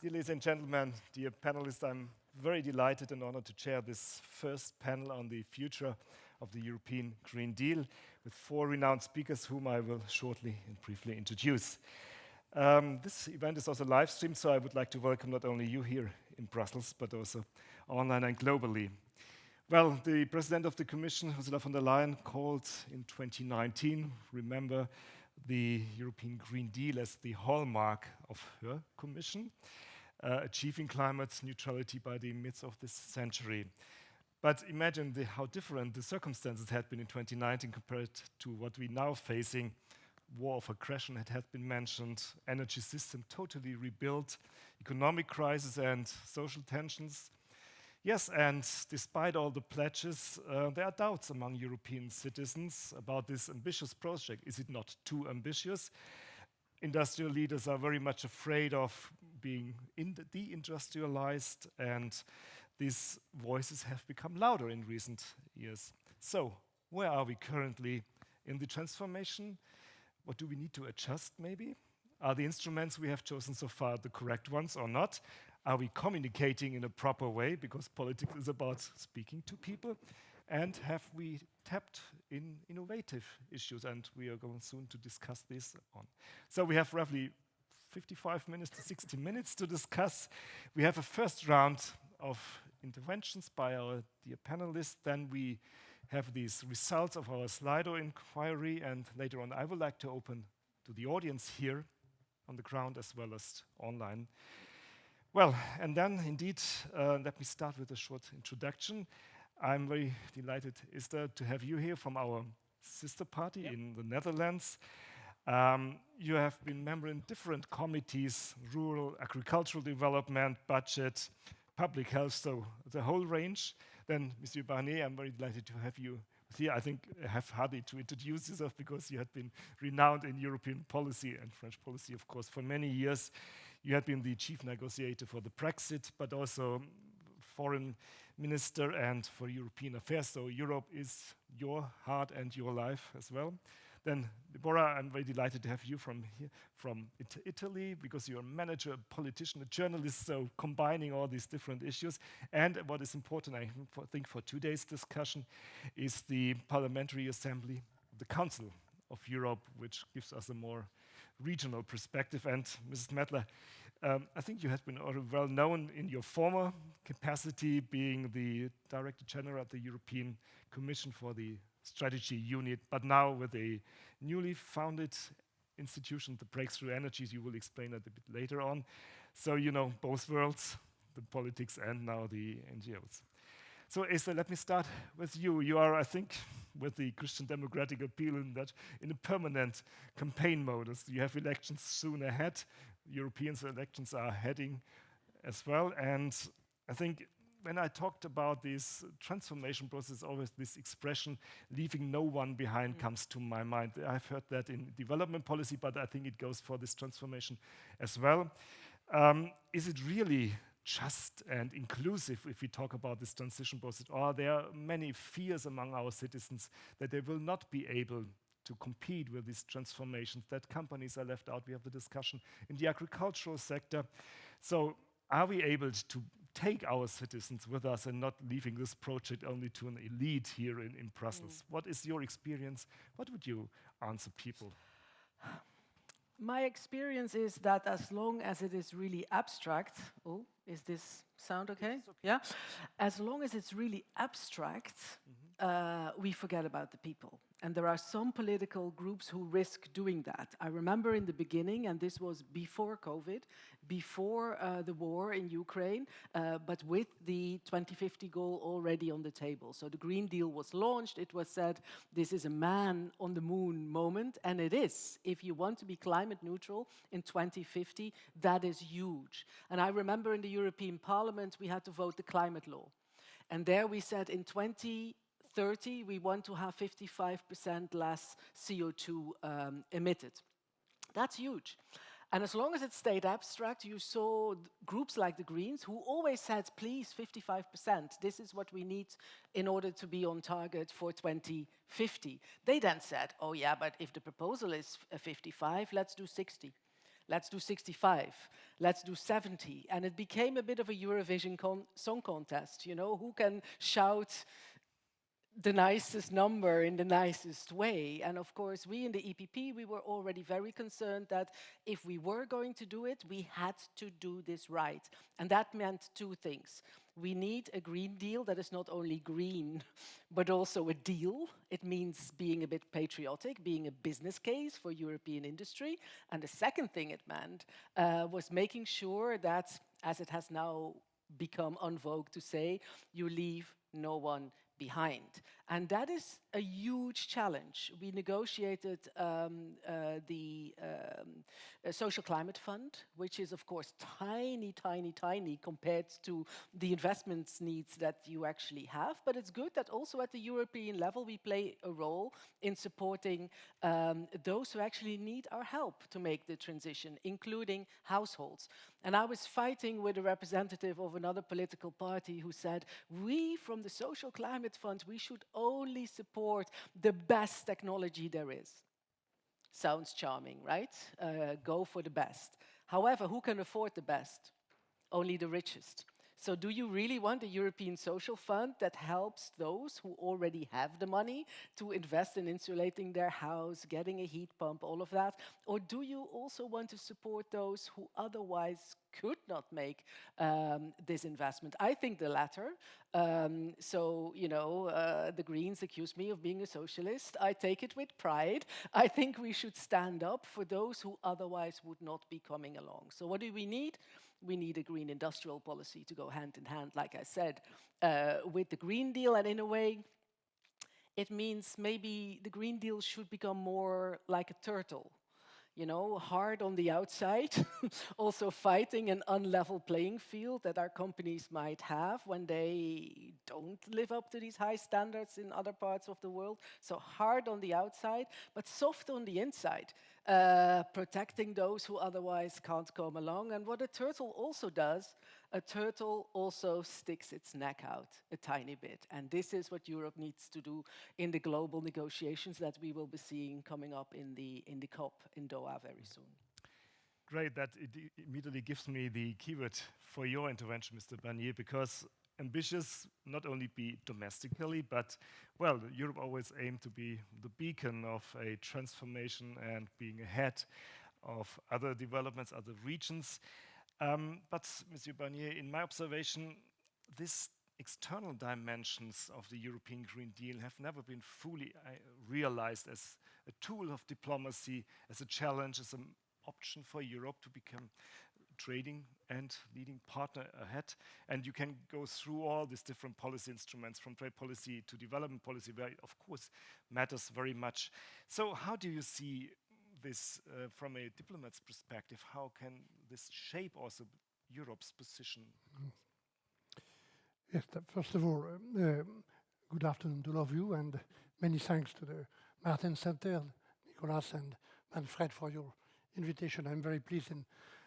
Dear ladies and gentlemen, dear panelists, I'm very delighted and honored to chair this first panel on the future of the European Green Deal with four renowned speakers whom I will shortly and briefly introduce. This event is also live streamed, so I would like to welcome not only you here in Brussels, but also online and globally. Well, the President of the Commission, Ursula von der Leyen, called in 2019, remember, the European Green Deal as the hallmark of her Commission, achieving climate neutrality by the midst of this century. But imagine how different the circumstances had been in 2019 compared to what we're now facing. War of aggression had been mentioned, energy system totally rebuilt, economic crisis and social tensions. Yes, and despite all the pledges, there are doubts among European citizens about this ambitious project. Is it not too ambitious? Industrial leaders are very much afraid of being deindustrialized, and these voices have become louder in recent years. So, where are we currently in the transformation? What do we need to adjust, maybe? Are the instruments we have chosen so far the correct ones or not? Are we communicating in a proper way? Because politics is about speaking to people. And have we tapped in innovative issues? And we are going soon to discuss this on. So we have roughly 55 minutes to 60 minutes to discuss. We have a first round of interventions by our dear panelists. Then we have these results of our Slido inquiry. And later on, I would like to open to the audience here on the ground as well as online. Well, and then indeed, let me start with a short introduction. I'm very delighted, Esther, to have you here from our sister party in the Netherlands. You have been member in different committees, rural, agricultural development, budget, public health, so the whole range. Then, Monsieur Barnier, I'm very delighted to have you here. I think I have hardly to introduce yourself because you had been renowned in European policy and French policy, of course, for many years. You had been the chief negotiator for the Brexit, but also foreign minister and for European affairs. So Europe is your heart and your life as well. Then, Deborah, I'm very delighted to have you from here, from Italy, because you're a manager, a politician, a journalist, so combining all these different issues. And what is important, I think, for today's discussion is the Parliamentary Assembly of the Council of Europe, which gives us a more regional perspective. And Mrs. Mettler, I think you have been already well known in your former capacity, being the Director General of the European Commission for the Strategy Unit, but now with a newly founded institution, the Breakthrough Energies. You will explain that a bit later on. So you know both worlds, the politics and now the NGOs. So Esther, let me start with you. You are, I think, with the Christian Democratic appeal in a permanent campaign mode. As you have elections soon ahead. European elections are heading as well. And I think when I talked about this transformation process, always this expression, leaving no one behind, comes to my mind. I've heard that in development policy, but I think it goes for this transformation as well. Is it really just and inclusive if we talk about this transition process? Or are there many fears among our citizens that they will not be able to compete with these transformations, that companies are left out? We have the discussion in the agricultural sector. So are we able to take our citizens with us and not leaving this project only to an elite here in Brussels? What is your experience? What would you answer people? My experience is that as long as it is really abstract, is this sound okay? It's okay. Yeah. As long as it's really abstract, we forget about the people. And there are some political groups who risk doing that. I remember in the beginning, and this was before COVID, before the war in Ukraine, but with the 2050 goal already on the table. So the Green Deal was launched. It was said, this is a man on the moon moment, and it is. If you want to be climate neutral in 2050, that is huge. And I remember in the European Parliament, we had to vote the climate law. And there we said in 2030, we want to have 55% less CO2 emitted. That's huge. And as long as it stayed abstract, you saw groups like the Greens who always said, please, 55%. This is what we need in order to be on target for 2050. They then said, oh yeah, but if the proposal is 55, let's do 60. let's do 65, let's do 70. And it became a bit of a Eurovision song contest, you know, who can shout the nicest number in the nicest way. And of course, we in the EPP, we were already very concerned that if we were going to do it, we had to do this right. And that meant two things. We need a Green Deal that is not only green, but also a deal. It means being a bit patriotic, being a business case for European industry. And the second thing it meant was making sure that, as it has now become en vogue to say, you leave no one behind. And that is a huge challenge. We negotiated the Social Climate Fund, which is, of course, tiny, tiny, tiny compared to the investments needs that you actually have. But it's good that also at the European level, we play a role in supporting those who actually need our help to make the transition, including households. And I was fighting with a representative of another political party who said, we from the Social Climate Fund, we should only support the best technology there is. Sounds charming, right? Go for the best. However, who can afford the best? Only the richest. So do you really want a European social fund that helps those who already have the money to invest in insulating their house, getting a heat pump, all of that? Or do you also want to support those who otherwise could not make this investment? I think the latter. So, you know, the Greens accuse me of being a socialist. I take it with pride. I think we should stand up for those who otherwise would not be coming along. So what do we need? We need a green industrial policy to go hand in hand, like I said, with the Green Deal. And in a way, it means maybe the Green Deal should become more like a turtle. You know, hard on the outside, also fighting an unlevel playing field that our companies might have when they don't live up to these high standards in other parts of the world. So hard on the outside, but soft on the inside, protecting those who otherwise can't come along. And what a turtle also does, a turtle also sticks its neck out a tiny bit. And this is what Europe needs to do in the global negotiations that we will be seeing coming up in the COP in Doha very soon. Great, that immediately gives me the keyword for your intervention, Mr. Barnier, because ambitious not only be domestically, but, well, Europe always aimed to be the beacon of a transformation and being ahead of other developments, other regions. But, Mr. Barnier, in my observation, these external dimensions of the European Green Deal have never been fully realized as a tool of diplomacy, as a challenge, as an option for Europe to become trading and leading partner ahead. And you can go through all these different policy instruments, from trade policy to development policy, where it, of course, matters very much. So how do you see this from a diplomat's perspective? How can this shape also Europe's position? Yes, first of all, good afternoon to all of you, and many thanks to the Martin Center, Nicolas and Manfred for your invitation. I'm very pleased and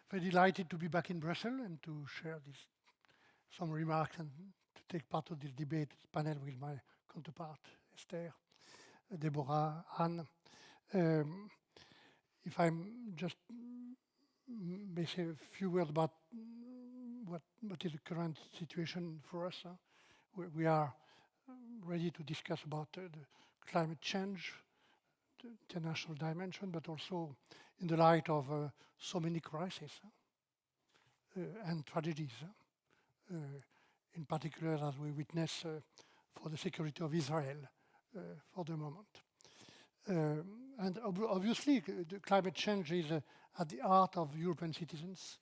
very delighted to be back in Brussels and to share some remarks and to take part of this debate panel with my counterpart, Esther, Deborah, Anne. If I'm just may say a few words about what is the current situation for us. We are ready to discuss about the climate change, the international dimension, but also in the light of so many crises and tragedies, in particular as we witness for the security of Israel for the moment. And obviously, the climate change is at the heart of European citizens'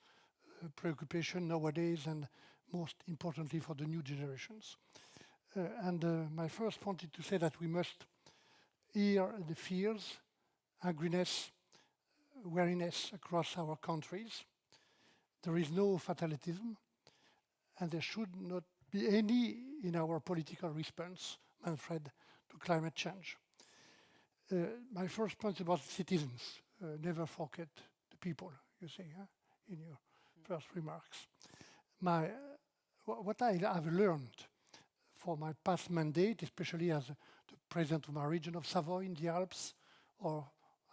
preoccupation nowadays, and most importantly for the new generations. My first point is to say that we must hear the fears, angriness, weariness across our countries. There is no fatalism, and there should not be any in our political response, Manfred, to climate change. My first point is about citizens. Never forget the people, you say, in your first remarks. What I have learned for my past mandate, especially as the president of my region of Savoy in the Alps, or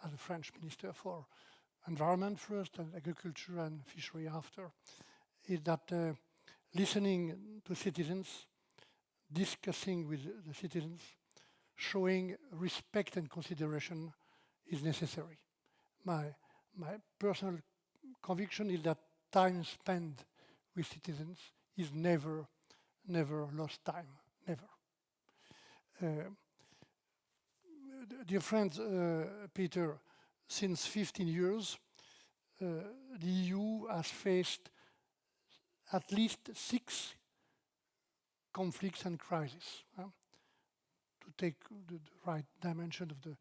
as a French minister for environment first and agriculture and fishery after, is that listening to citizens, discussing with the citizens, showing respect and consideration is necessary. My personal conviction is that time spent with citizens is never lost time, never. Dear friends, Peter, since 15 years, the EU has faced at least 6 conflicts and crises, to take the right dimension of the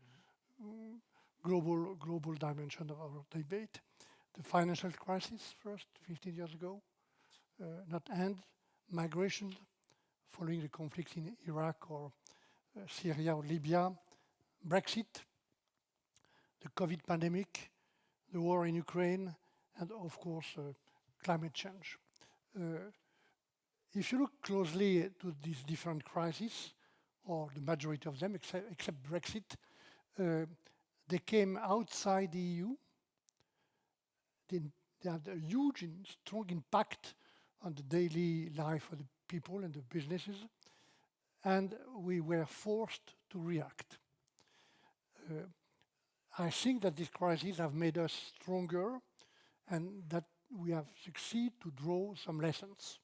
global dimension of our debate. The financial crisis first, 15 years ago, not end. Migration, following the conflicts in Iraq or Syria or Libya. Brexit, the COVID pandemic, the war in Ukraine, and of course, climate change. If you look closely to these different crises, or the majority of them, except Brexit, they came outside the EU. They had a huge and strong impact on the daily life of the people and the businesses, and we were forced to react. I think that these crises have made us stronger and that we have succeeded to draw some lessons.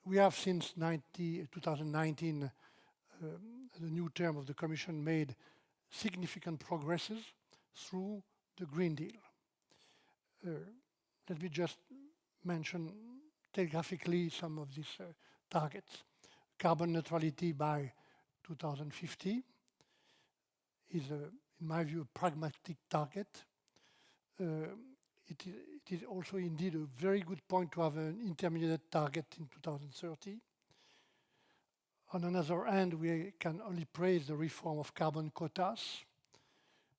We have since 2019, the new term of the Commission, made significant progresses through the Green Deal. Let me just mention telegraphically some of these targets. Carbon neutrality by 2050 is, in my view, a pragmatic target. It is also indeed a very good point to have an intermediate target in 2030. On another hand, we can only praise the reform of carbon quotas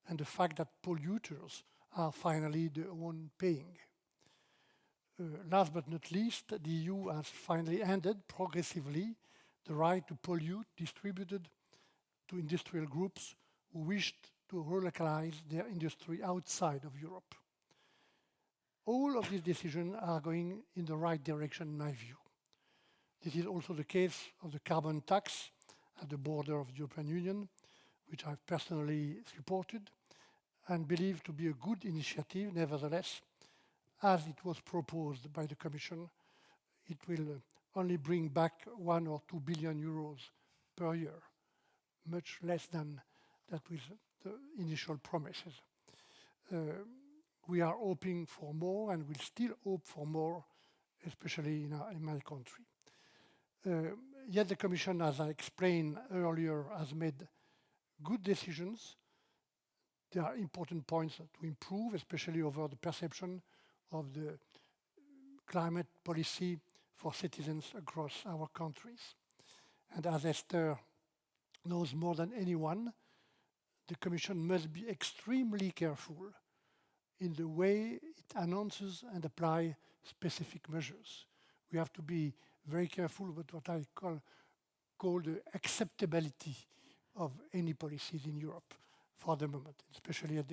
and the fact that polluters are finally the one paying. Last but not least, the EU has finally ended progressively the right to pollute distributed to industrial groups who wished to relocalize their industry outside of Europe. All of these decisions are going in the right direction, in my view. This is also the case of the carbon tax at the border of the European Union, which I've personally supported and believe to be a good initiative. Nevertheless, as it was proposed by the Commission, it will only bring back 1 or 2 billion euros per year, much less than that with the initial promises. We are hoping for more and will still hope for more, especially in my country. Yet the Commission, as I explained earlier, has made good decisions. There are important points to improve, especially over the perception of the climate policy for citizens across our countries. And as Esther knows more than anyone, the Commission must be extremely careful in the way it announces and applies specific measures. We have to be very careful with what I call the acceptability of any policies in Europe for the moment, especially at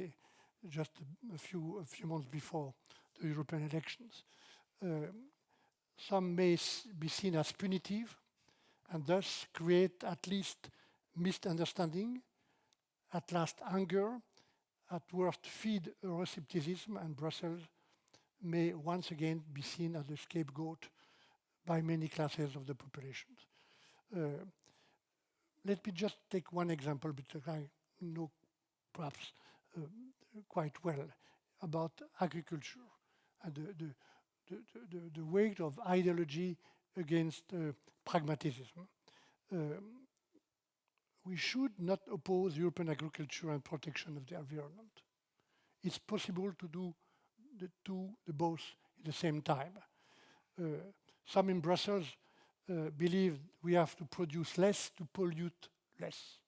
just a few months before the European elections. Some may be seen as punitive and thus create at least misunderstanding, at last anger, at worst feed Euroscepticism, and Brussels may once again be seen as a scapegoat by many classes of the population. Let me just take one example, because I know perhaps quite well about agriculture and the weight of ideology against pragmatism. We should not oppose European agriculture and protection of the environment. It's possible to do the both at the same time. Some in Brussels believe we have to produce less to pollute less.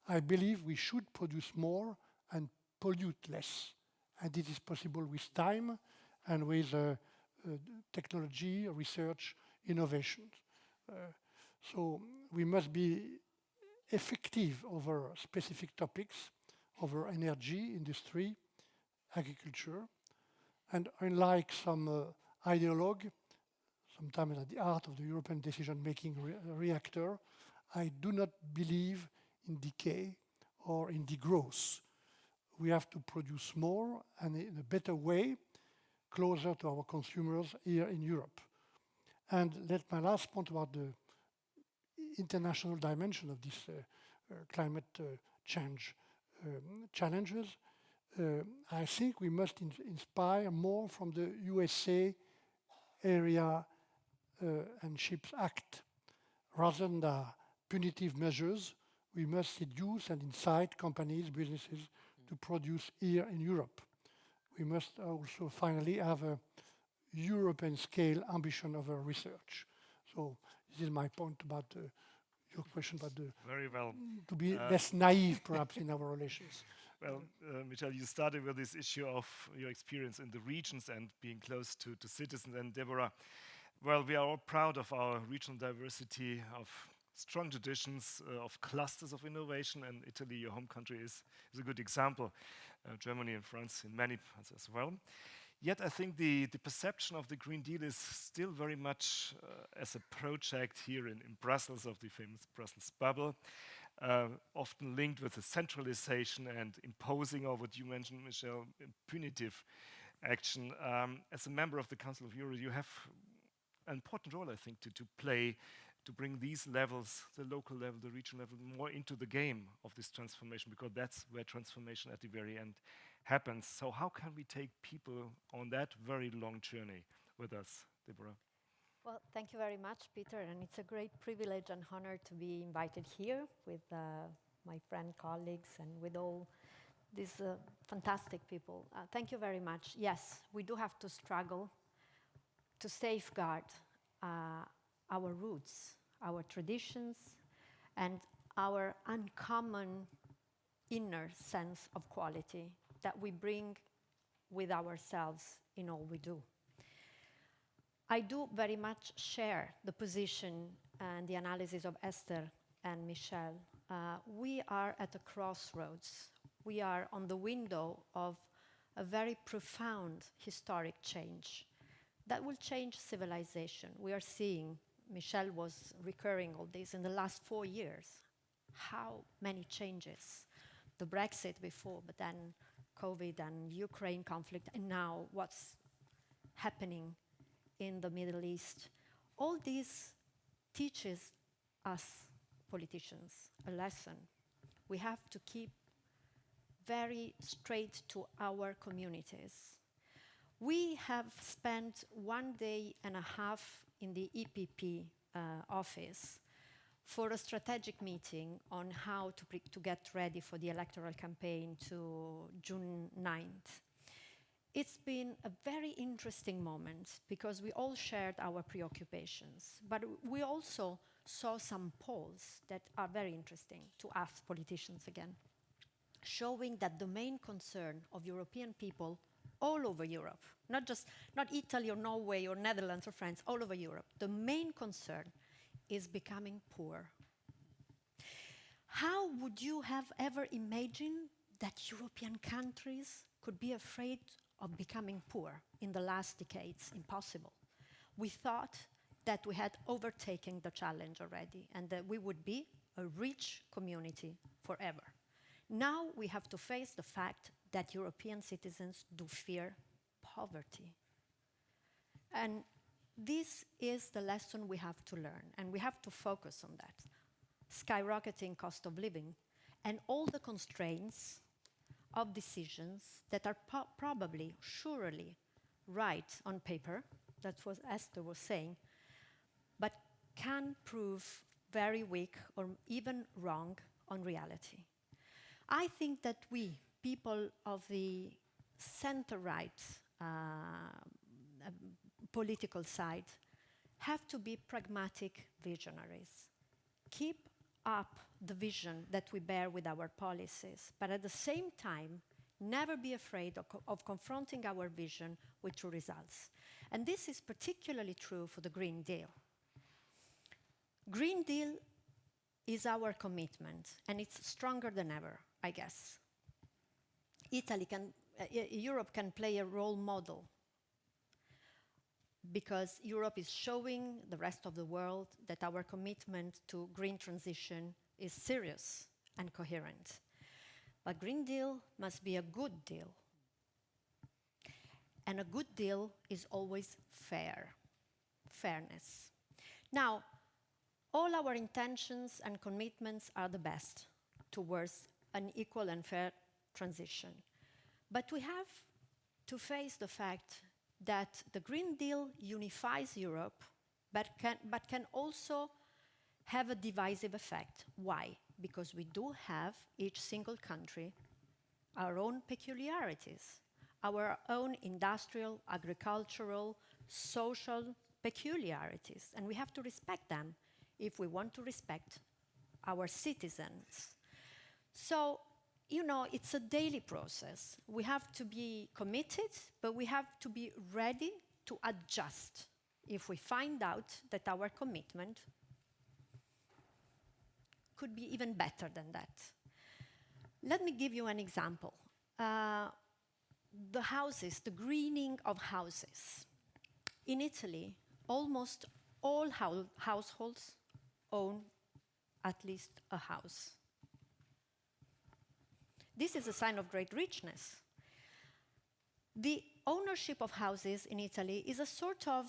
I believe we should produce more and pollute less. And it is possible with time and with technology, research, innovation. So we must be effective over specific topics, over energy, industry, agriculture. And unlike some ideologue, sometimes at the heart of the European decision-making reactor, I do not believe in decay or in degrowth. We have to produce more and in a better way, closer to our consumers here in Europe. And my last point about the international dimension of this climate change challenges, I think we must inspire more from the USA Area and Ships Act. Rather than the punitive measures, we must seduce and incite companies, businesses to produce here in Europe. We must also finally have a European scale ambition of research. So this is my point about your question about very well. To be less naive perhaps in our relations. Well, Michel, you started with this issue of your experience in the regions and being close to citizens. And Deborah, well, we are all proud of our regional diversity, of strong traditions, of clusters of innovation, and Italy, your home country, is a good example. Germany and France in many parts as well. Yet I think the perception of the Green Deal is still very much as a project here in Brussels, of the famous Brussels bubble, often linked with the centralization and imposing, or what you mentioned, Michel, punitive action. As a member of the Council of Europe, you have an important role, I think, to play, to bring these levels, the local level, the regional level, more into the game of this transformation, because that's where transformation at the very end happens. So how can we take people on that very long journey with us, Deborah? Well, thank you very much, Peter, and it's a great privilege and honor to be invited here with my friend, colleagues, and with all these fantastic people. Thank you very much. Yes, we do have to struggle to safeguard our roots, our traditions, and our uncommon inner sense of quality that we bring with ourselves in all we do. I do very much share the position and the analysis of Esther and Michel. We are at a crossroads. We are on the window of a very profound historic change that will change civilization. We are seeing, Michel was recurring all this, in the last 4 years, how many changes. The Brexit before, but then COVID and Ukraine conflict, and now what's happening in the Middle East. All this teaches us politicians a lesson. We have to keep very straight to our communities. We have spent 1 day and a half in the EPP office for a strategic meeting on how to get ready for the electoral campaign to June 9th. It's been a very interesting moment because we all shared our preoccupations, but we also saw some polls that are very interesting to us politicians again, showing that the main concern of European people all over Europe, not Italy or Norway or Netherlands or France, all over Europe, the main concern is becoming poor. How would you have ever imagined that European countries could be afraid of becoming poor in the last decades? Impossible. We thought that we had overtaken the challenge already and that we would be a rich community forever. Now we have to face the fact that European citizens do fear poverty. And this is the lesson we have to learn, and we have to focus on that. Skyrocketing cost of living and all the constraints of decisions that are probably, surely, right on paper, that's what Esther was saying, but can prove very weak or even wrong on reality. I think that we, people of the center-right political side, have to be pragmatic visionaries. Keep up the vision that we bear with our policies, but at the same time, never be afraid of confronting our vision with true results. And this is particularly true for the Green Deal. Green Deal is our commitment, and it's stronger than ever, I guess. Europe can play a role model because Europe is showing the rest of the world that our commitment to green transition is serious and coherent. But Green Deal must be a good deal. And a good deal is always fair, fairness. Now, all our intentions and commitments are the best towards an equal and fair transition. But we have to face the fact that the Green Deal unifies Europe, but can also have a divisive effect. Why? Because we do have, each single country, our own peculiarities, our own industrial, agricultural, social peculiarities, and we have to respect them if we want to respect our citizens. So, you know, it's a daily process. We have to be committed, but we have to be ready to adjust if we find out that our commitment could be even better than that. Let me give you an example. The houses, the greening of houses. In Italy, almost all households own at least a house. This is a sign of great richness. The ownership of houses in Italy is a sort of,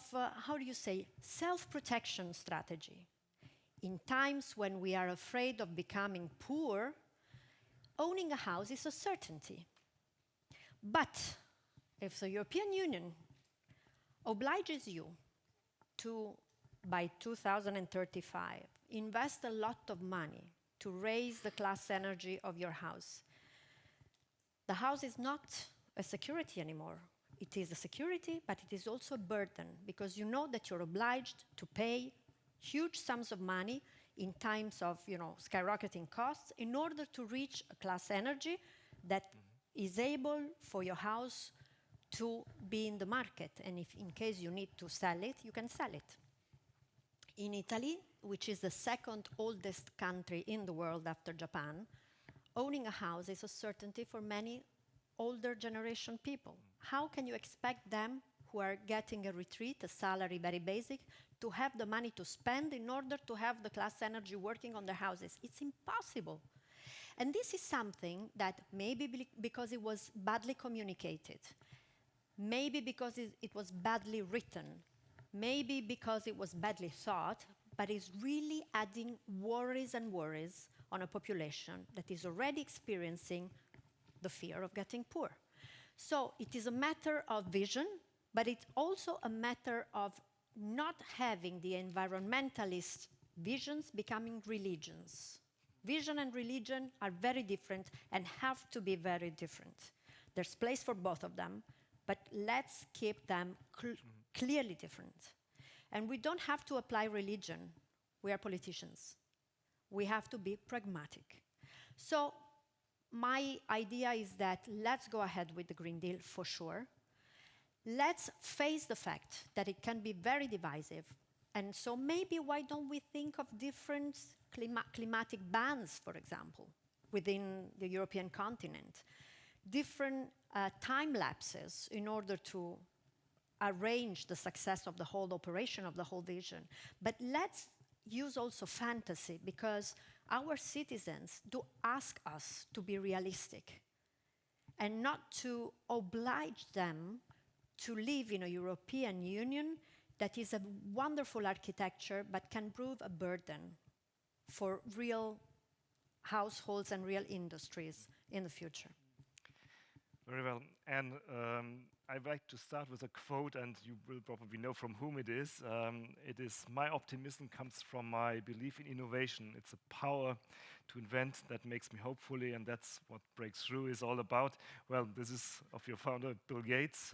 self-protection strategy. In times when we are afraid of becoming poor, owning a house is a certainty. But if the European Union obliges you to, by 2035, invest a lot of money to raise the class energy of your house, the house is not a security anymore. It is a security, but it is also a burden, because you know that you're obliged to pay huge sums of money in times of, skyrocketing costs in order to reach a class energy that is able for your house to be in the market. And if in case you need to sell it, you can sell it. In Italy, which is the second oldest country in the world after Japan, owning a house is a certainty for many older generation people. How can you expect them, who are getting a retreat, a salary very basic, to have the money to spend in order to have the class energy working on their houses? It's impossible. And this is something that maybe because it was badly communicated, maybe because it was badly written, maybe because it was badly thought, but is really adding worries and worries on a population that is already experiencing the fear of getting poor. So it is a matter of vision, but it's also a matter of not having the environmentalist visions becoming religions. Vision and religion are very different and have to be very different. There's place for both of them, but let's keep them clearly different. And we don't have to apply religion. We are politicians. We have to be pragmatic. So my idea is that let's go ahead with the Green Deal for sure. Let's face the fact that it can be very divisive. And so maybe why don't we think of different climatic bands, for example, within the European continent? Different time lapses in order to arrange the success of the whole operation, of the whole vision. But let's use also fantasy, because our citizens do ask us to be realistic and not to oblige them to live in a European Union that is a wonderful architecture but can prove a burden for real households and real industries in the future. Very well. And I'd like to start with a quote, and you will probably know from whom it is. It is, "My optimism comes from my belief in innovation. It's a power to invent that makes me hopefully, and that's what Breakthrough is all about." Well, this is of your founder, Bill Gates,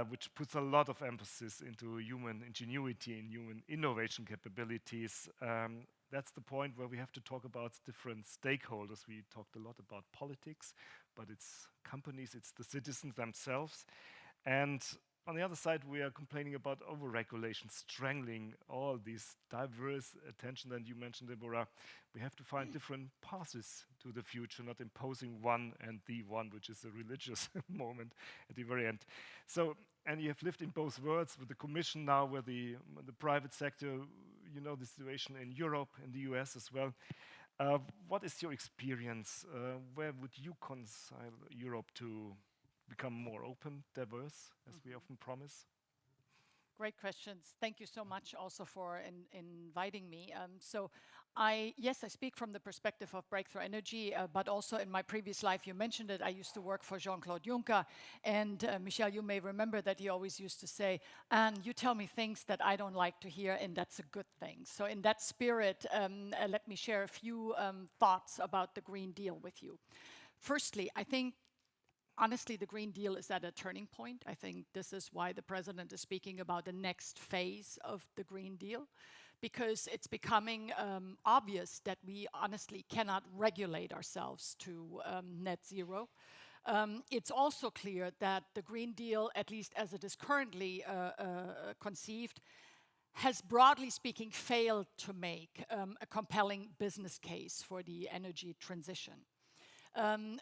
which puts a lot of emphasis into human ingenuity and human innovation capabilities. That's the point where we have to talk about different stakeholders. We talked a lot about politics, but it's companies, it's the citizens themselves. And on the other side, we are complaining about over-regulation, strangling all these diverse attention. And you mentioned, Deborah, we have to find different paths to the future, not imposing one and the one, which is a religious moment at the very end. So, and you have lived in both worlds with the Commission now, with the private sector. You know the situation in Europe, in the US as well. What is your experience? Where would you reconcile Europe to become more open, diverse, as we often promise? Great questions. Thank you so much also for inviting me. Yes, I speak from the perspective of breakthrough energy, but also in my previous life, you mentioned it, I used to work for Jean-Claude Juncker. And Michel, you may remember that he always used to say, Anne, you tell me things that I don't like to hear, and that's a good thing. So in that spirit, let me share a few thoughts about the Green Deal with you. Firstly, I think honestly, the Green Deal is at a turning point. I think this is why the president is speaking about the next phase of the Green Deal, because it's becoming obvious that we honestly cannot regulate ourselves to net zero. It's also clear that the Green Deal, at least as it is currently conceived, has broadly speaking failed to make a compelling business case for the energy transition.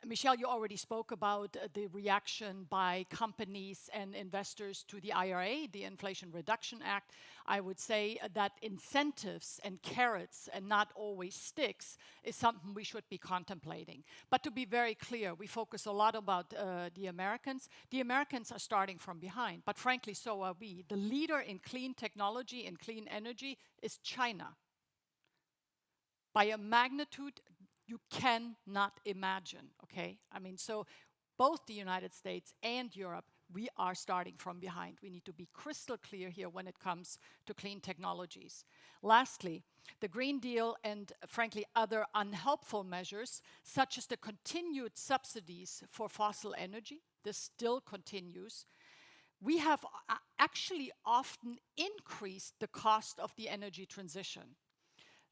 Michel, you already spoke about the reaction by companies and investors to the IRA, the Inflation Reduction Act. I would say that incentives and carrots and not always sticks is something we should be contemplating. But to be very clear, we focus a lot about the Americans. The Americans are starting from behind, but frankly, so are we. The leader in clean technology and clean energy is China. By a magnitude you cannot imagine, okay? I mean, so both the United States and Europe, we are starting from behind. We need to be crystal clear here when it comes to clean technologies. Lastly, the Green Deal and frankly other unhelpful measures, such as the continued subsidies for fossil energy, this still continues. We have actually often increased the cost of the energy transition.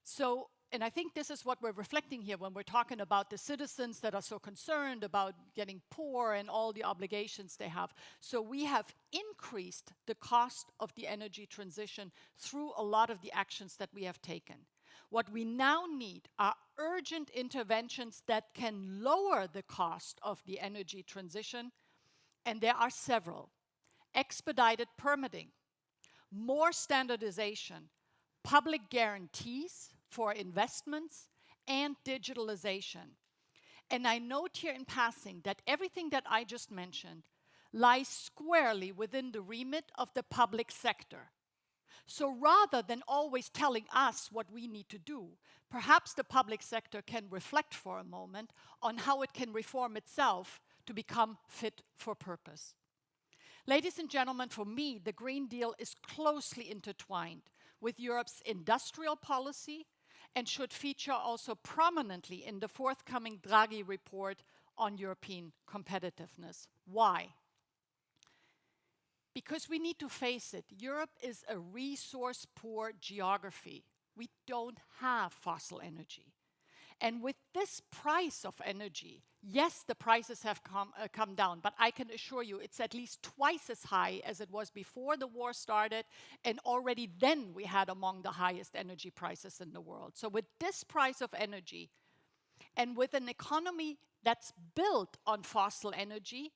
So, and I think this is what we're reflecting here when we're talking about the citizens that are so concerned about getting poor and all the obligations they have. So we have increased the cost of the energy transition through a lot of the actions that we have taken. What we now need are urgent interventions that can lower the cost of the energy transition, and there are several. Expedited permitting, more standardization, public guarantees for investments, and digitalization. And I note here in passing that everything that I just mentioned lies squarely within the remit of the public sector. So rather than always telling us what we need to do, perhaps the public sector can reflect for a moment on how it can reform itself to become fit for purpose. Ladies and gentlemen, for me, the Green Deal is closely intertwined with Europe's industrial policy and should feature also prominently in the forthcoming Draghi report on European competitiveness. Why? Because we need to face it, Europe is a resource-poor geography. We don't have fossil energy. And with this price of energy, yes, the prices have come down, but I can assure you it's at least twice as high as it was before the war started, and already then we had among the highest energy prices in the world. So with this price of energy, and with an economy that's built on fossil energy,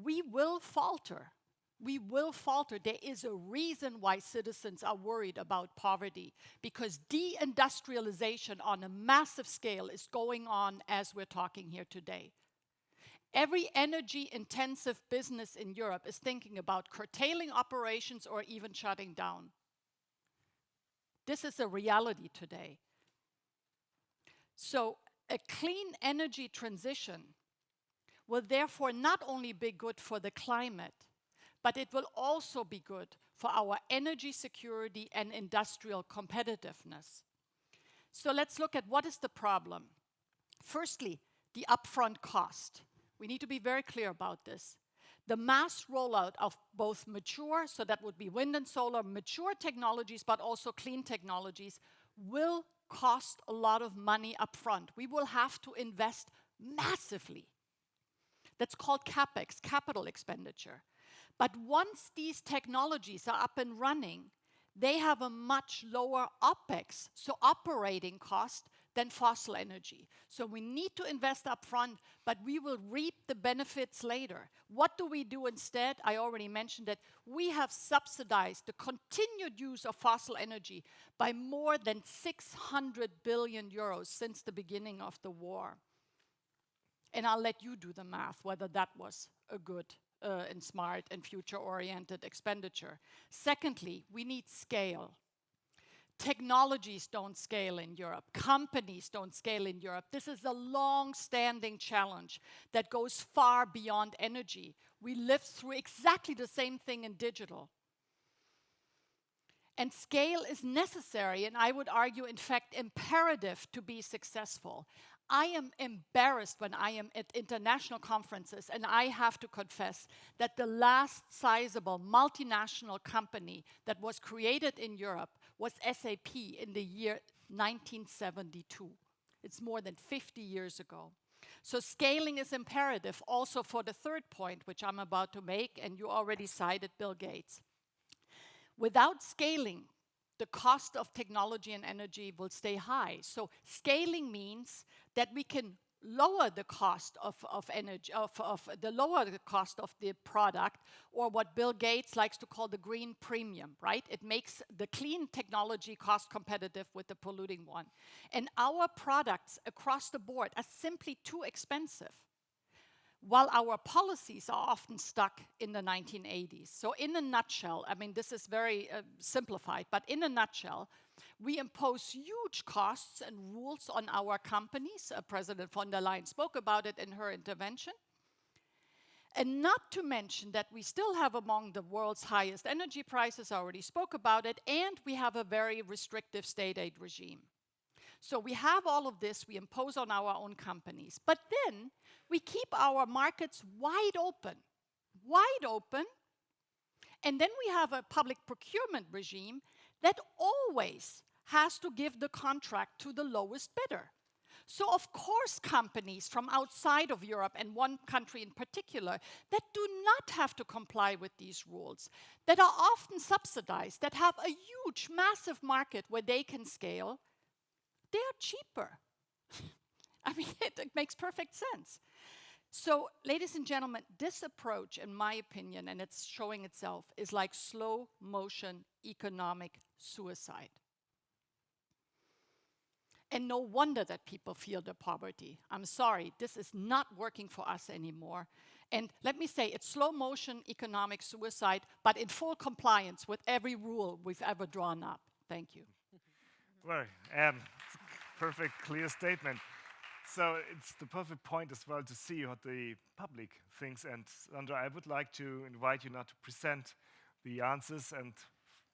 we will falter. We will falter. There is a reason why citizens are worried about poverty, because deindustrialization on a massive scale is going on as we're talking here today. Every energy-intensive business in Europe is thinking about curtailing operations or even shutting down. This is a reality today. So a clean energy transition will therefore not only be good for the climate, but it will also be good for our energy security and industrial competitiveness. So let's look at what is the problem. Firstly, the upfront cost. We need to be very clear about this. The mass rollout of both mature, so that would be wind and solar, mature technologies, but also clean technologies, will cost a lot of money upfront. We will have to invest massively. That's called CapEx, capital expenditure. But once these technologies are up and running, they have a much lower OPEX, so operating cost, than fossil energy. So we need to invest up front, but we will reap the benefits later. What do we do instead? I already mentioned it. We have subsidized the continued use of fossil energy by more than 600 billion euros since the beginning of the war. And I'll let you do the math, whether that was a good and smart and future-oriented expenditure. Secondly, we need scale. Technologies don't scale in Europe. Companies don't scale in Europe. This is a long-standing challenge that goes far beyond energy. We live through exactly the same thing in digital. And scale is necessary, and I would argue, in fact, imperative to be successful. I am embarrassed when I am at international conferences, and I have to confess that the last sizable multinational company that was created in Europe was SAP in the year 1972. It's more than 50 years ago. So scaling is imperative also for the third point, which I'm about to make, and you already cited Bill Gates. Without scaling, the cost of technology and energy will stay high. So scaling means that we can lower the cost of energy, lower the cost of the product, or what Bill Gates likes to call the green premium, right? It makes the clean technology cost competitive with the polluting one. And our products across the board are simply too expensive, while our policies are often stuck in the 1980s. So in a nutshell, I mean, this is very simplified, but in a nutshell, we impose huge costs and rules on our companies. President von der Leyen spoke about it in her intervention. And not to mention that we still have among the world's highest energy prices, I already spoke about it, and we have a very restrictive state aid regime. So we have all of this, we impose on our own companies. But then we keep our markets wide open, and then we have a public procurement regime that always has to give the contract to the lowest bidder. So of course companies from outside of Europe, and one country in particular, that do not have to comply with these rules, that are often subsidized, that have a huge, massive market where they can scale, they are cheaper. I mean, it makes perfect sense. So, ladies and gentlemen, this approach, in my opinion, and it's showing itself, is like slow motion economic suicide. And no wonder that people feel the poverty. I'm sorry, this is not working for us anymore. And let me say, it's slow motion economic suicide, but in full compliance with every rule we've ever drawn up. Thank you. Well, Anne, it's a perfect, clear statement. So it's the perfect point as well to see what the public thinks. And Sandra, I would like to invite you now to present the answers, and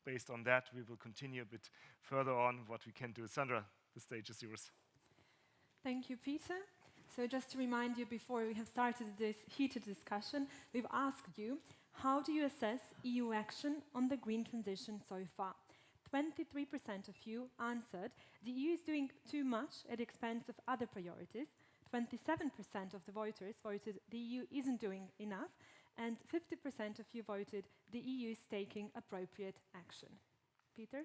based on that, we will continue a bit further on what we can do. Sandra, the stage is yours. Thank you, Peter. So just to remind you, before we have started this heated discussion, we've asked you, how do you assess EU action on the green transition so far? 23% of you answered the EU is doing too much at the expense of other priorities. 27% of the voters voted the EU isn't doing enough, and 50% of you voted the EU is taking appropriate action. Peter?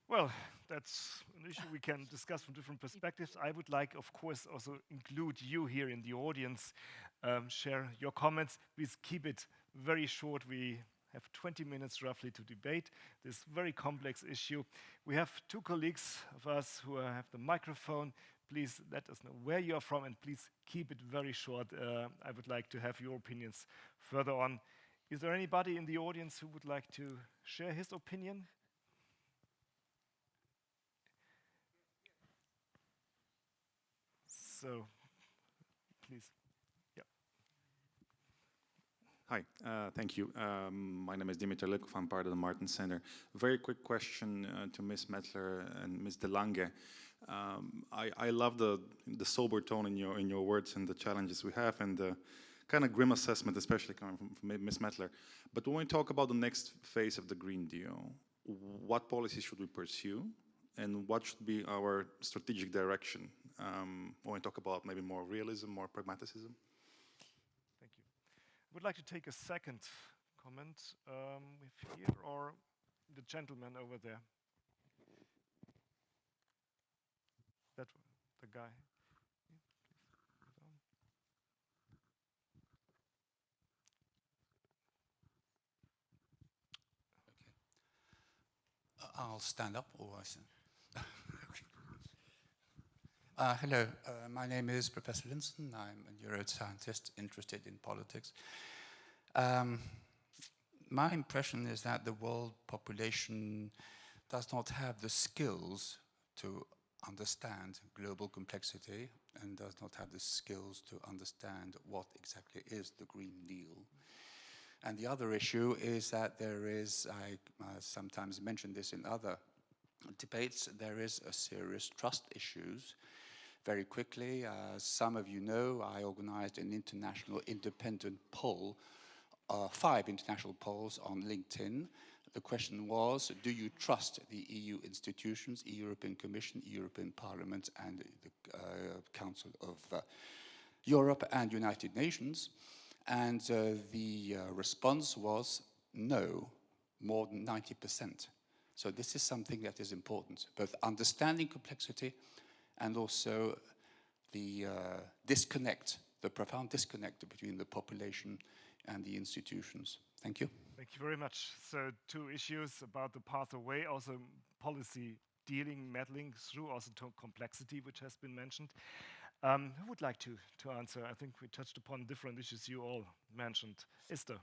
Well, that's an issue we can discuss from different perspectives. I would like, of course, also include you here in the audience, share your comments. Please keep it very short. We have 20 minutes roughly to debate this very complex issue. We have two colleagues of us who have the microphone. Please let us know where you are from, and please keep it very short. I would like to have your opinions further on. Is there anybody in the audience who would like to share his opinion? So, please. Hi, thank you. My name is Dimitri Lekov. I'm part of the Martin Center. Very quick question to Ms. Mettler and Ms. De Lange. I love the sober tone in your words and the challenges we have, and the kind of grim assessment, especially coming from Ms. Mettler. But when we talk about the next phase of the Green Deal, what policies should we pursue, and what should be our strategic direction when we talk about maybe more realism, more pragmatism? Thank you. Would like to take a second comment with here or the gentleman over there. That the guy. I'll stand up or I stand. Hello, my name is Professor Linson. I'm a neuroscientist interested in politics. My impression is that the world population does not have the skills to understand global complexity and does not have the skills to understand what exactly is the Green Deal. And the other issue is that there is, I sometimes mention this in other debates, there is a serious trust issues. Very quickly, as some of you know, I organized an international independent poll, 5 international polls on LinkedIn. The question was, do you trust the EU institutions, European Commission, European Parliament, and the Council of Europe and United Nations? And the response was no, more than 90%. So this is something that is important, both understanding complexity and also the disconnect, the profound disconnect between the population and the institutions. Thank you. Thank you very much. So 2 issues about the path away, also policy dealing, meddling through also to complexity, which has been mentioned. Who would like to answer? I think we touched upon different issues you all mentioned. Esther.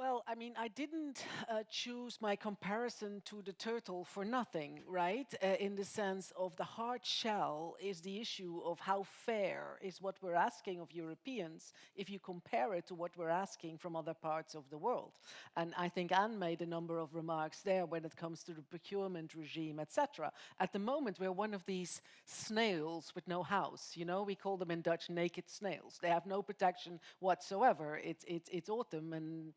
Well, I mean, I didn't choose my comparison to the turtle for nothing, right? In the sense of the hard shell is the issue of how fair is what we're asking of Europeans if you compare it to what we're asking from other parts of the world. And I think Anne made a number of remarks there when it comes to the procurement regime, etc. At the moment, we're one of these snails with no house. You know, we call them in Dutch naked snails. They have no protection whatsoever. It's autumn and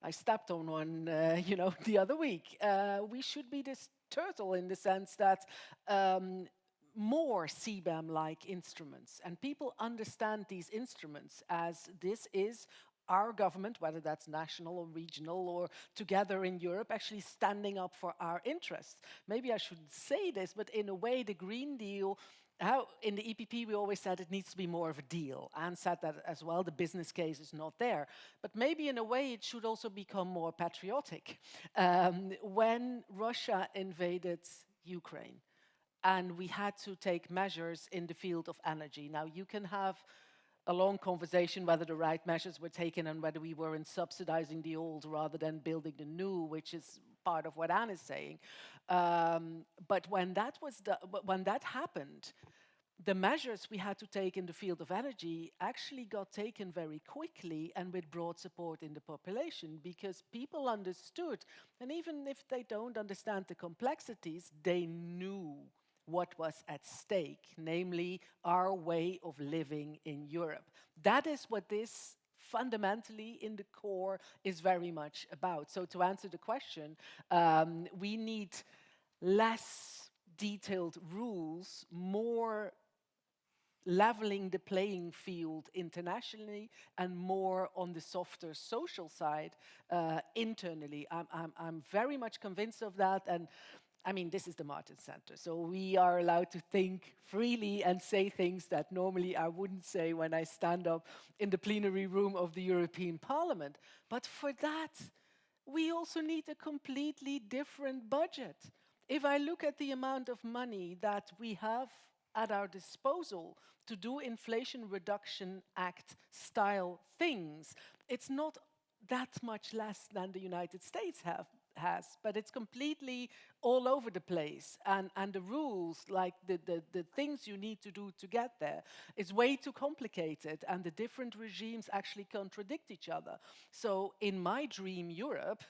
I stepped on one, the other week. We should be this turtle in the sense that more CBAM-like instruments, and people understand these instruments as this is our government, whether that's national or regional or together in Europe, actually standing up for our interests. Maybe I shouldn't say this, but in a way, the Green Deal, in the EPP, we always said it needs to be more of a deal. Anne said that as well, the business case is not there. But maybe in a way, it should also become more patriotic. When Russia invaded Ukraine, and we had to take measures in the field of energy. Now, you can have a long conversation whether the right measures were taken and whether we were in subsidizing the old rather than building the new, which is part of what Anne is saying. But when that happened, the measures we had to take in the field of energy actually got taken very quickly and with broad support in the population because people understood, and even if they don't understand the complexities, they knew what was at stake, namely our way of living in Europe. That is what this fundamentally in the core is very much about. So to answer the question, we need less detailed rules, more leveling the playing field internationally and more on the softer social side internally. I'm very much convinced of that. And I mean, this is the Martin Center, so we are allowed to think freely and say things that normally I wouldn't say when I stand up in the plenary room of the European Parliament. But for that, we also need a completely different budget. If I look at the amount of money that we have at our disposal to do Inflation Reduction Act style things, it's not that much less than the United States has, but it's completely all over the place. And the rules, like the things you need to do to get there, is way too complicated, and the different regimes actually contradict each other. So in my dream Europe,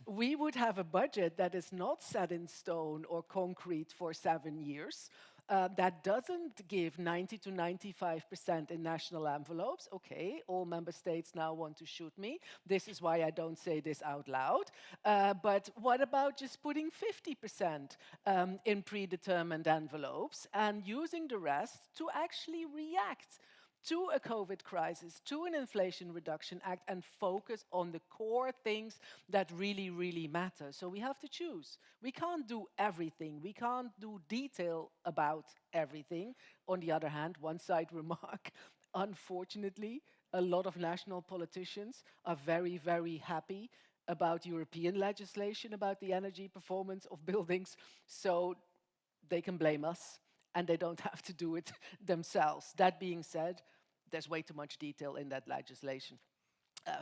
we would have a budget that is not set in stone or concrete for 7 years, that doesn't give 90 to 95% in national envelopes. Okay, all member states now want to shoot me. This is why I don't say this out loud. But what about just putting 50% in predetermined envelopes and using the rest to actually react to a COVID crisis, to an Inflation Reduction Act, and focus on the core things that really, really matter. So we have to choose. We can't do everything. We can't do detail about everything. On the other hand, one side remark, unfortunately, a lot of national politicians are very, very happy about European legislation about the energy performance of buildings, so they can blame us and they don't have to do it themselves. That being said, there's way too much detail in that legislation,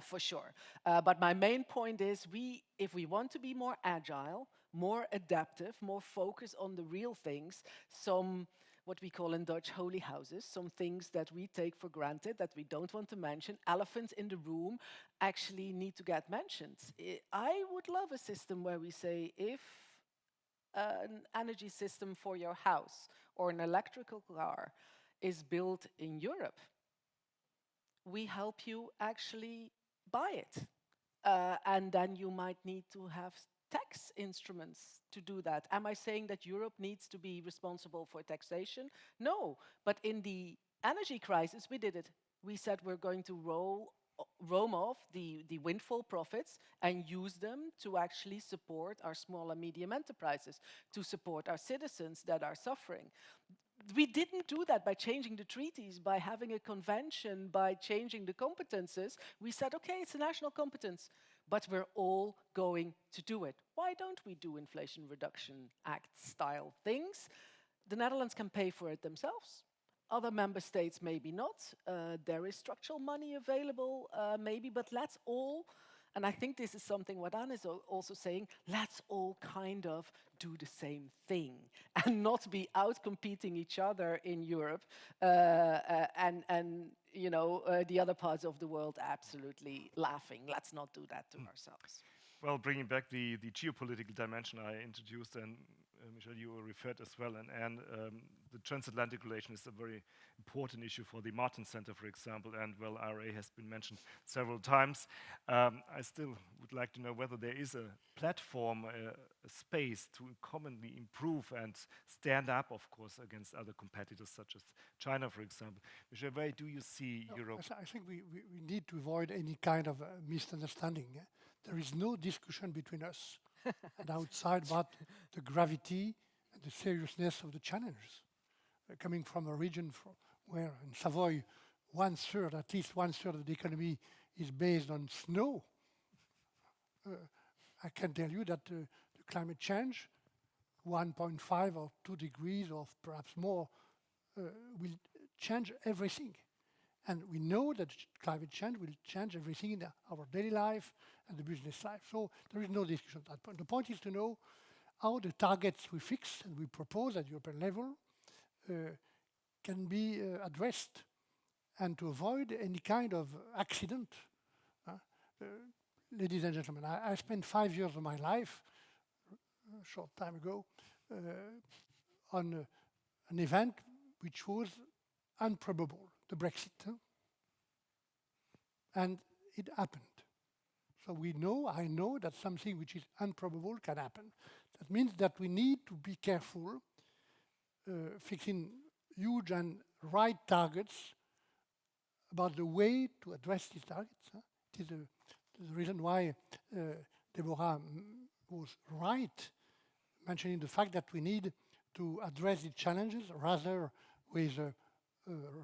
for sure. But my main point is, if we want to be more agile, more adaptive, more focused on the real things, some what we call in Dutch holy houses, some things that we take for granted that we don't want to mention, elephants in the room, actually need to get mentioned. I would love a system where we say, if an energy system for your house or an electrical car is built in Europe, we help you actually buy it. And then you might need to have tax instruments to do that. Am I saying that Europe needs to be responsible for taxation? No, but in the energy crisis, we did it. We said we're going to roam off the windfall profits and use them to actually support our small and medium enterprises, to support our citizens that are suffering. We didn't do that by changing the treaties, by having a convention, by changing the competences. We said, okay, it's a national competence, but we're all going to do it. Why don't we do Inflation Reduction Act style things? The Netherlands can pay for it themselves. Other member states maybe not. There is structural money available, maybe, but let's all, and I think this is something what Anne is also saying, let's all kind of do the same thing and not be out competing each other in Europe and you know, the other parts of the world absolutely laughing. Let's not do that to ourselves. Well, bringing back the geopolitical dimension I introduced, and Michel, you referred as well, and the transatlantic relation is a very important issue for the Martin Center, for example, and well, IRA has been mentioned several times. I still would like to know whether there is a platform, a space to commonly improve and stand up, of course, against other competitors such as China, for example. Michel, where do you see Europe? I think we need to avoid any kind of misunderstanding. There is no discussion between us and outside about the gravity and the seriousness of the challenges. Coming from a region where in Savoy, at least one third of the economy is based on snow, I can tell you that the climate change, 1.5 or 2 degrees or perhaps more, will change everything. And we know that climate change will change everything in our daily life and the business life. So there is no discussion at that point. The point is to know how the targets we fix and we propose at European level can be addressed, and to avoid any kind of accident. Ladies and gentlemen, I spent 5 years of my life, a short time ago, on an event which was improbable, the Brexit. And it happened. So I know that something which is improbable can happen. That means that we need to be careful fixing huge and right targets about the way to address these targets. It is the reason why Deborah was right, mentioning the fact that we need to address the challenges rather with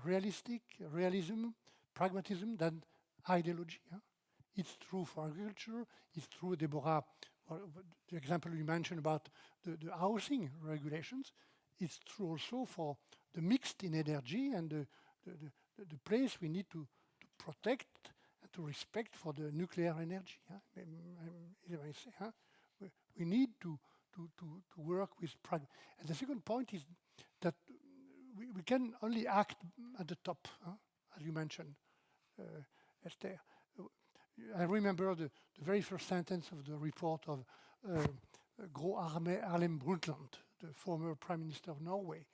realism, pragmatism than ideology. It's true for agriculture, it's true, Deborah, the example you mentioned about the housing regulations, it's true also for the mixed in energy and the place we need to protect and to respect for the nuclear energy. We need to work with pragmatism. And the second point is that we can only act at the top, as you mentioned, Esther. I remember the very first sentence of the report of Gro Harlem Brundtland, the former Prime Minister of Norway,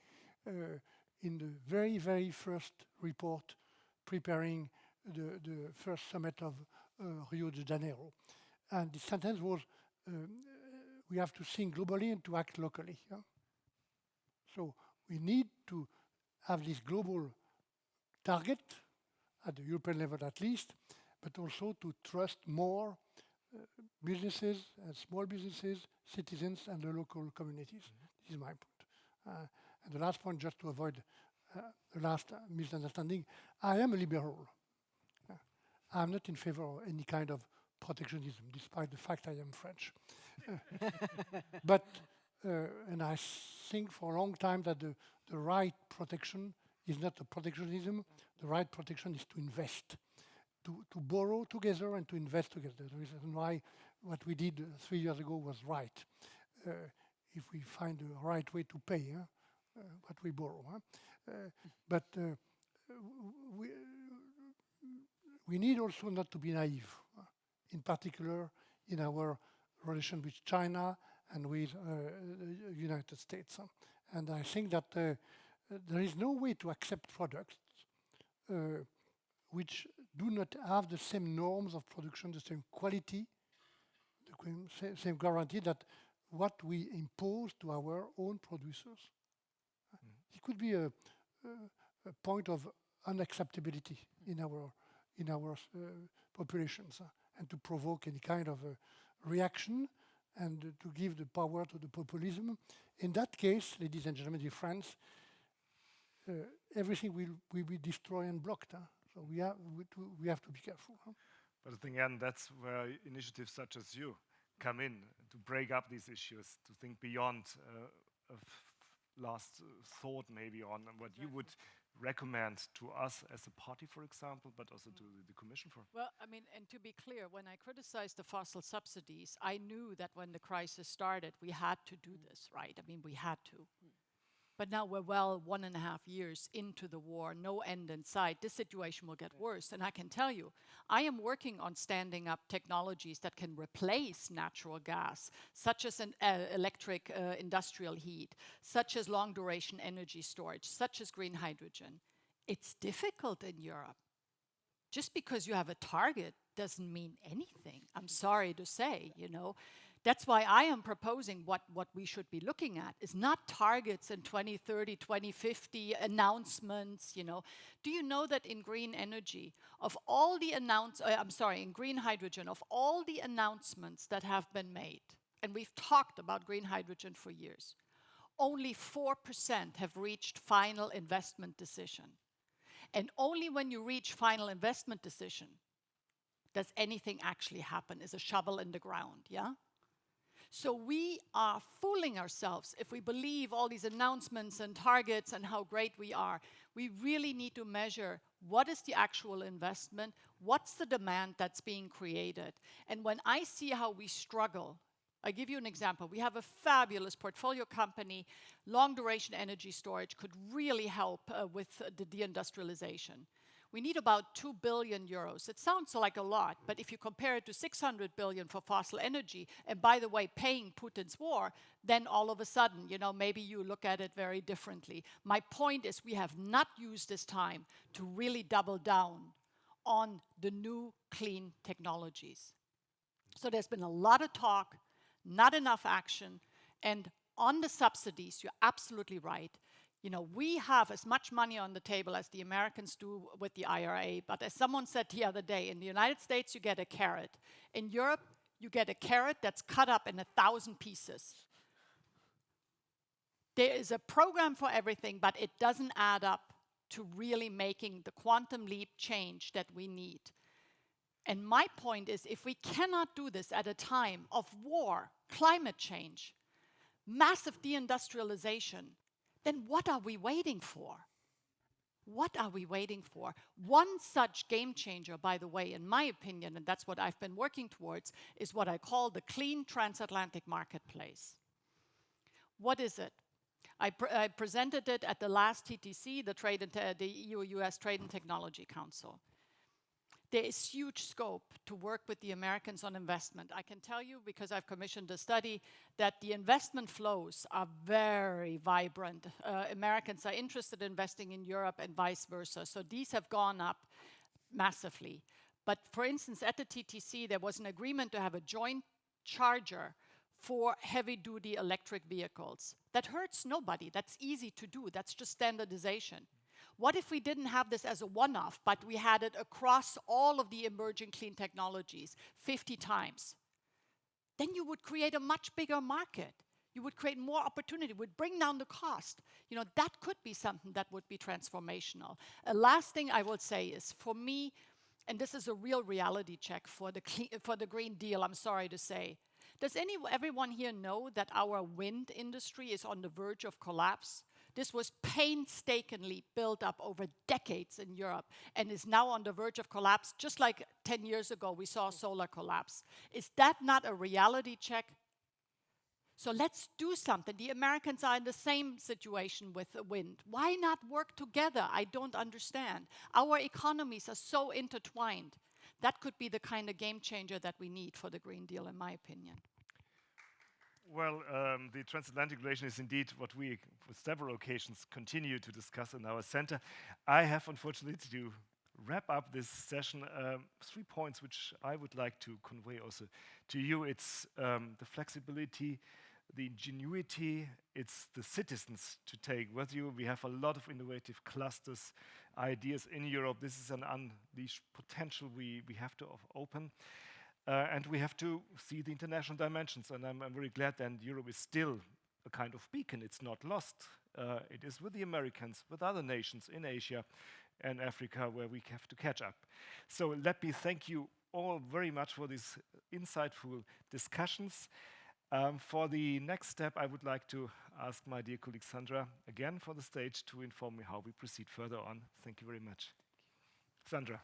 in the very, very first report preparing the first summit of Rio de Janeiro. And the sentence was, we have to think globally and to act locally. So we need to have this global target, at the European level at least, but also to trust more businesses, small businesses, citizens, and the local communities. This is my point. And the last point, just to avoid the last misunderstanding, I am a liberal. I'm not in favor of any kind of protectionism, despite the fact I am French. But, and I think for a long time that the right protection is not a protectionism. The right protection is to invest, to borrow together and to invest together. The reason why what we did 3 years ago was right. If we find the right way to pay what we borrow. But we need also not to be naive, in particular in our relation with China and with the United States. And I think that there is no way to accept products which do not have the same norms of production, the same quality, the same guarantee that what we impose to our own producers. It could be a point of unacceptability in our populations and to provoke any kind of reaction and to give the power to the populism. In that case, ladies and gentlemen, dear friends, everything will be destroyed and blocked. So we have to be careful. But I think, Ann, that's where initiatives such as you come in, to break up these issues, to think beyond last thought maybe on what you would recommend to us as a party, for example, but also to the Commission for. Well, I mean, and to be clear, when I criticized the fossil subsidies, I knew that when the crisis started, we had to do this, right? I mean, we had to. But now we're well 1.5 years into the war, no end in sight. This situation will get worse. And I can tell you, I am working on standing up technologies that can replace natural gas, such as an electric industrial heat, such as long duration energy storage, such as green hydrogen. It's difficult in Europe. Just because you have a target doesn't mean anything. I'm sorry to say, you know. That's why I am proposing what we should be looking at is not targets in 2030, 2050, announcements, you know. Do you know that in green energy, of all the in green hydrogen, of all the announcements that have been made, and we've talked about green hydrogen for years, only 4% have reached final investment decision. And only when you reach final investment decision does anything actually happen, is a shovel in the ground, yeah? So we are fooling ourselves if we believe all these announcements and targets and how great we are. We really need to measure what is the actual investment, what's the demand that's being created. And when I see how we struggle, I give you an example. We have a fabulous portfolio company. Long duration energy storage could really help with the deindustrialization. We need about 2 billion euros. It sounds like a lot, but if you compare it to 600 billion for fossil energy, and by the way, paying Putin's war, then all of a sudden, you know, maybe you look at it very differently. My point is we have not used this time to really double down on the new clean technologies. So there's been a lot of talk, not enough action, and on the subsidies, you're absolutely right. You know, we have as much money on the table as the Americans do with the IRA, but as someone said the other day, in the United States, you get a carrot. In Europe, you get a carrot that's cut up in 1,000 pieces. There is a program for everything, but it doesn't add up to really making the quantum leap change that we need. And my point is, if we cannot do this at a time of war, climate change, massive deindustrialization, then what are we waiting for? What are we waiting for? One such game changer, by the way, in my opinion, and that's what I've been working towards, is what I call the clean transatlantic marketplace. What is it? I presented it at the last TTC, the EU-US Trade and Technology Council. There is huge scope to work with the Americans on investment. I can tell you, because I've commissioned a study, that the investment flows are very vibrant. Americans are interested in investing in Europe and vice versa. So these have gone up massively. But for instance, at the TTC, there was an agreement to have a joint charger for heavy-duty electric vehicles. That hurts nobody. That's easy to do. That's just standardization. What if we didn't have this as a one-off, but we had it across all of the emerging clean technologies 50 times? Then you would create a much bigger market. You would create more opportunity, would bring down the cost. You know, that could be something that would be transformational. A last thing I would say is, for me, and this is a real reality check for the Green Deal, I'm sorry to say, does everyone here know that our wind industry is on the verge of collapse? This was painstakingly built up over decades in Europe and is now on the verge of collapse, just like 10 years ago we saw solar collapse. Is that not a reality check? So let's do something. The Americans are in the same situation with the wind. Why not work together? I don't understand. Our economies are so intertwined. That could be the kind of game changer that we need for the Green Deal, in my opinion. Well, the transatlantic relation is indeed what we, for several occasions, continue to discuss in our center. I have, unfortunately, to wrap up this session, 3 points which I would like to convey also to you. It's the flexibility, the ingenuity, it's the citizens to take with you. We have a lot of innovative clusters, ideas in Europe. This is an unleashed potential we have to open. And we have to see the international dimensions. And I'm very glad that Europe is still a kind of beacon. It's not lost. It is with the Americans, with other nations in Asia and Africa where we have to catch up. So let me thank you all very much for these insightful discussions. For the next step, I would like to ask my dear colleague Sandra again for the stage to inform me how we proceed further on. Thank you very much. Sandra.